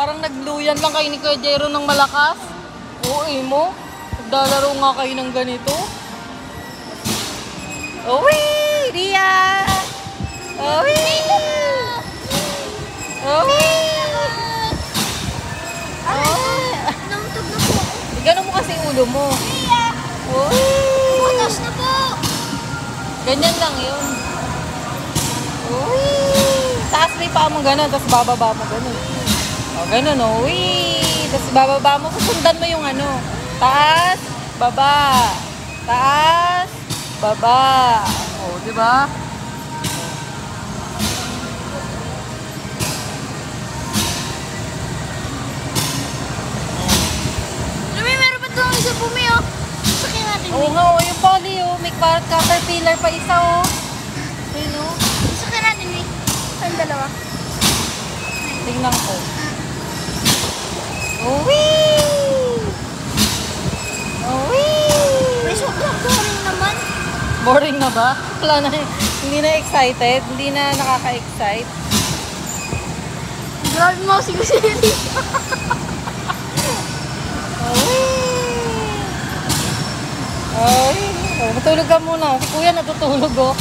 Parang nagluyan lang kayo ni Kuya Jero ng malakas. Oo, mo. Naglalaro nga kayo ng ganito. Uwi! Ria! Uwi! Uwi! Namutog na po. Gano'n mo kasi ulo mo. Uwi! Butas na po. Ganyan lang yun. Uwi! Taas mo yung paa mo gano'n, tapos bababa mo gano'n. O, gano'n, uwi! Tapos bababa mo, susundan mo yung ano. Taas, baba. Taas, baba. O, di ba? Lumi, meron pa itong isa po, May, oh. Sakyan natin, Oo nga, o, yung poly, o. May caterpillar pa isa, o. Ayun, o. Sakyan natin, May. Ang dalawa. Tingnan ko. Uwi! Uwi! May sobrang boring naman. Boring na ba? Wala na, hindi na excited, hindi na nakaka-excite. Grabe mo si Gusili. Uwi! Ay, oh, matulog ka muna. Si Kuya natutulog, oh.